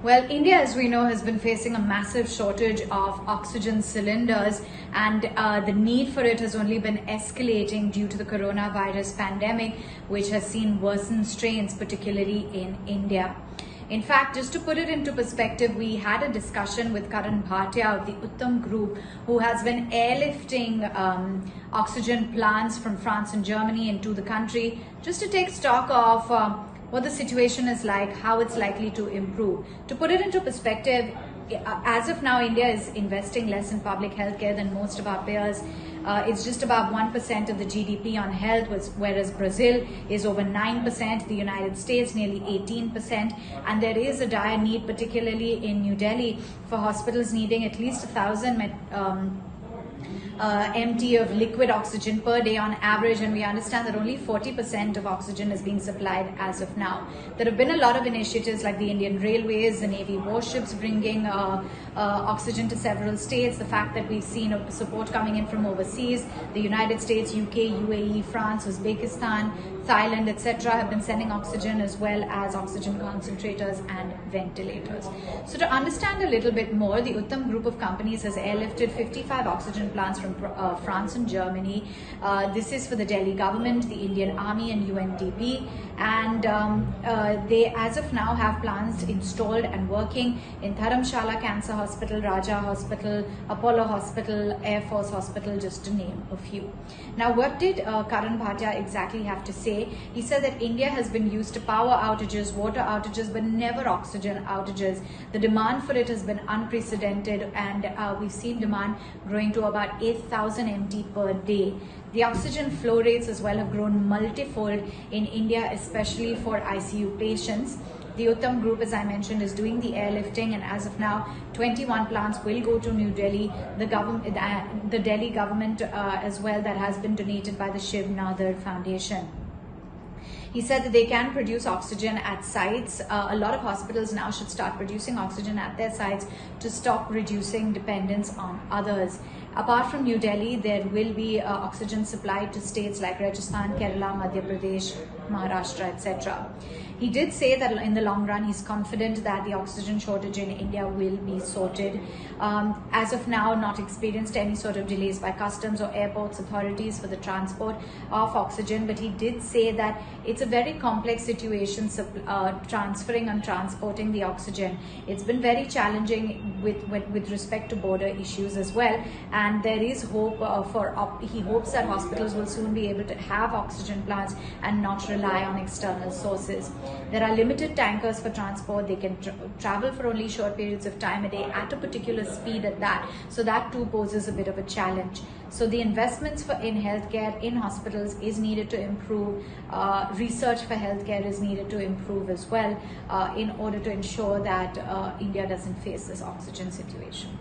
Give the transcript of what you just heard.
Well, India, as we know, has been facing a massive shortage of oxygen cylinders, and the need for it has only been escalating due to the coronavirus pandemic, which has seen worsened strains, particularly in India. In fact, just to put it into perspective, we had a discussion with Karan Bhatia of the Uttam Group, who has been airlifting oxygen plants from France and Germany into the country, just to take stock of what the situation is like, how it's likely to improve. To put it into perspective, as of now, India is investing less in public healthcare than most of our peers. It's just about 1% of the GDP on health, whereas Brazil is over 9%, the United States nearly 18%, and there is a dire need, particularly in New Delhi, for hospitals needing at least 1,000 MT of liquid oxygen per day on average, and we understand that only 40% of oxygen is being supplied as of now. There have been a lot of initiatives like the Indian Railways, the Navy warships bringing oxygen to several states, the fact that we've seen support coming in from overseas, the United States, UK, UAE, France, Uzbekistan, Thailand, etc. have been sending oxygen as well as oxygen concentrators and ventilators. So to understand a little bit more, the Uttam Group of Companies has airlifted 55 oxygen plants from France and Germany. This is for the Delhi government, the Indian Army and UNDP, and they as of now have plants installed and working in Dharamshala Cancer Hospital, Raja Hospital, Apollo Hospital, Air Force Hospital, just to name a few. Now, what did Karan Bhatia exactly have to say? He said that India has been used to power outages, water outages, but never oxygen outages. The demand for it has been unprecedented, and we've seen demand growing to about 8,000 MT per day. The oxygen flow rates as well have grown multifold in India, especially for ICU patients. The Uttam Group, as I mentioned, is doing the airlifting, and as of now, 21 plants will go to New Delhi. The Delhi government as well, that has been donated by the Shiv Nadar Foundation. He said that they can produce oxygen at sites. A lot of hospitals now should start producing oxygen at their sites to stop reducing dependence on others. Apart from New Delhi, there will be oxygen supplied to states like Rajasthan, Kerala, Madhya Pradesh, Maharashtra, etc. He did say that in the long run, he's confident that the oxygen shortage in India will be sorted. As of now, not experienced any sort of delays by customs or airports authorities for the transport of oxygen, but he did say that it's a very complex situation transferring and transporting the oxygen. It's been very challenging with respect to border issues as well, and there is hope he hopes that hospitals will soon be able to have oxygen plants and not rely on external sources. There are limited tankers for transport. They can travel for only short periods of time a day at a particular speed at that. So that too poses a bit of a challenge. So the investments in healthcare, in hospitals is needed to improve. Research for healthcare is needed to improve as well in order to ensure that India doesn't face this oxygen situation.